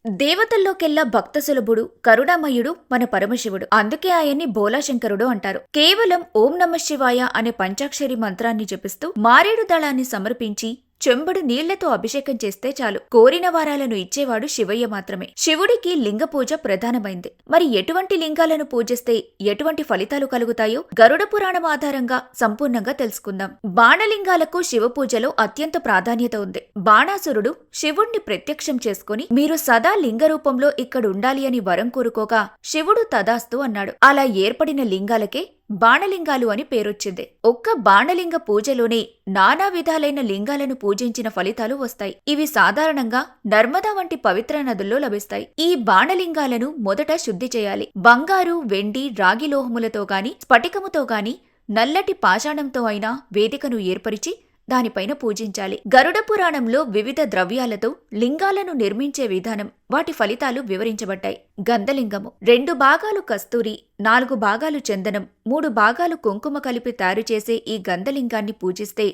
దేవతల్లోకెల్లా భక్త సులభుడు కరుణామయుడు మన పరమశివుడు. అందుకే ఆయన్ని బోలాశంకరుడు అంటారు. కేవలం ఓం నమః శివాయ అనే పంచాక్షరి మంత్రాన్ని జపిస్తూ మారేడు దళాన్ని సమర్పించి చెంబుడు నీళ్లతో అభిషేకం చేస్తే చాలు, కోరిన వారాలను ఇచ్చేవాడు శివయ్య మాత్రమే. శివుడికి లింగ పూజ ప్రధానమైంది. మరి ఎటువంటి లింగాలను పూజిస్తే ఎటువంటి ఫలితాలు కలుగుతాయో గరుడ పురాణం ఆధారంగా సంపూర్ణంగా తెలుసుకుందాం. బాణలింగాలకు శివ పూజలో అత్యంత ప్రాధాన్యత ఉంది. బాణాసురుడు శివుణ్ణి ప్రత్యక్షం చేసుకుని మీరు సదా లింగ రూపంలో ఇక్కడుండాలి అని వరం కోరుకోగా శివుడు తదాస్తు అన్నాడు. అలా ఏర్పడిన లింగాలకే బాణలింగాలు అని పేరొచ్చింది. ఒక్క బాణలింగ పూజలోనే నానా విధాలైన లింగాలను పూజించిన ఫలితాలు వస్తాయి. ఇవి సాధారణంగా నర్మదా వంటి పవిత్ర నదుల్లో లభిస్తాయి. ఈ బాణలింగాలను మొదట శుద్ధి చేయాలి. బంగారు, వెండి, రాగి లోహములతో గాని, స్ఫటికముతో గాని, నల్లటి పాషాణంతో అయినా వేదికను ఏర్పరిచి దానిపైన పూజించాలి. గరుడ పురాణంలో వివిధ ద్రవ్యాలతో లింగాలను నిర్మించే విధానం, వాటి ఫలితాలు వివరించబడ్డాయి. గంధలింగము 2 భాగాలు కస్తూరి, 4 భాగాలు చందనం, 3 భాగాలు కుంకుమ కలిపి తయారుచేసే ఈ గంధలింగాన్ని పూజిస్తే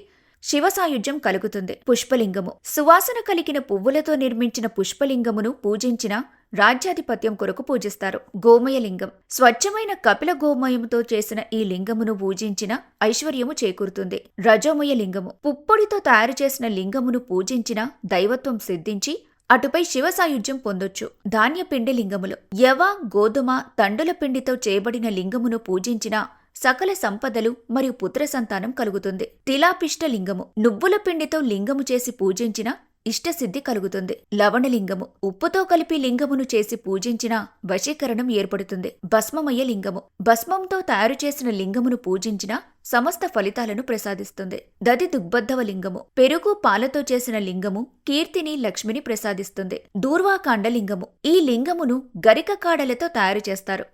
శివ సాయుధ్యం కలుగుతుంది. పుష్పలింగము సువాసన కలిగిన పువ్వులతో నిర్మించిన పుష్పలింగమును పూజించిన రాజ్యాధిపత్యం కొరకు పూజిస్తారు. గోమయలింగం స్వచ్ఛమైన కపిల గోమయముతో చేసిన ఈ లింగమును పూజించిన ఐశ్వర్యము చేకూరుతుంది. రజోమయ లింగము పుప్పొడితో తయారు చేసిన లింగమును పూజించిన దైవత్వం సిద్ధించి అటుపై శివ సాయుధ్యం పొందొచ్చు. ధాన్యపిండి లింగములు యవ, గోధుమ, తండుల పిండితో చేయబడిన లింగమును పూజించిన సకల సంపదలు మరియు పుత్ర సంతానం కలుగుతుంది. తిలాపిష్ట లింగము నువ్వుల పిండితో లింగము చేసి పూజించిన ఇష్టసిద్ధి కలుగుతుంది. లవణలింగము ఉప్పుతో కలిపి లింగమును చేసి పూజించిన వశీకరణం ఏర్పడుతుంది. భస్మమయ లింగము భస్మంతో తయారు చేసిన లింగమును పూజించిన సమస్త ఫలితాలను ప్రసాదిస్తుంది. దది దుగ్బద్ధవ లింగము పెరుగు, పాలతో చేసిన లింగము కీర్తిని, లక్ష్మిని ప్రసాదిస్తుంది. దూర్వాకాండ లింగము ఈ లింగమును గరిక కాడలతో తయారు చేస్తారు.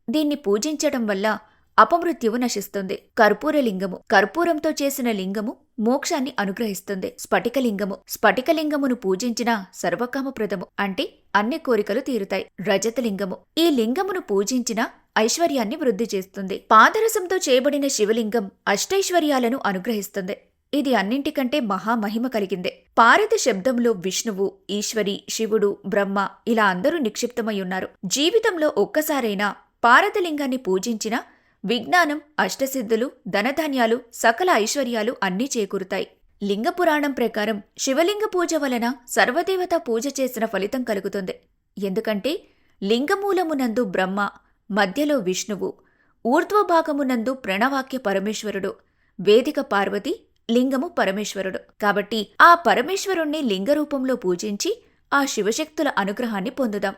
దీన్ని పూజించడం వల్ల అపమృత్యువు నశిస్తుంది. కర్పూరలింగము కర్పూరంతో చేసిన లింగము మోక్షాన్ని అనుగ్రహిస్తుంది. స్ఫటికలింగము స్ఫటికలింగమును పూజించిన సర్వకామప్రదము, అంటే అన్ని కోరికలు తీరుతాయి. రజతలింగము ఈ లింగమును పూజించిన ఐశ్వర్యాన్ని వృద్ధి చేస్తుంది. పాదరసంతో చేయబడిన శివలింగం అష్టైశ్వర్యాలను అనుగ్రహిస్తుంది. ఇది అన్నింటికంటే మహామహిమ కలిగిందే. పారతి శబ్దంలో విష్ణువు, ఈశ్వరి, శివుడు, బ్రహ్మ ఇలా అందరూ నిక్షిప్తమై ఉన్నారు. జీవితంలో ఒక్కసారైనా పారతలింగాన్ని పూజించిన విజ్ఞానం, అష్టసిద్ధులు, ధనధాన్యాలు, సకల ఐశ్వర్యాలు అన్నీ చేకూరుతాయి. లింగ పురాణం ప్రకారం శివలింగ పూజ వలన సర్వదేవత పూజ చేసిన ఫలితం కలుగుతుంది. ఎందుకంటే లింగమూలమునందు బ్రహ్మ, మధ్యలో విష్ణువు, ఊర్ధ్వభాగమునందు ప్రణవాక్య పరమేశ్వరుడు, వేదిక పార్వతి, లింగము పరమేశ్వరుడు. కాబట్టి ఆ పరమేశ్వరుణ్ణి లింగరూపంలో పూజించి ఆ శివశక్తుల అనుగ్రహాన్ని పొందుదాం.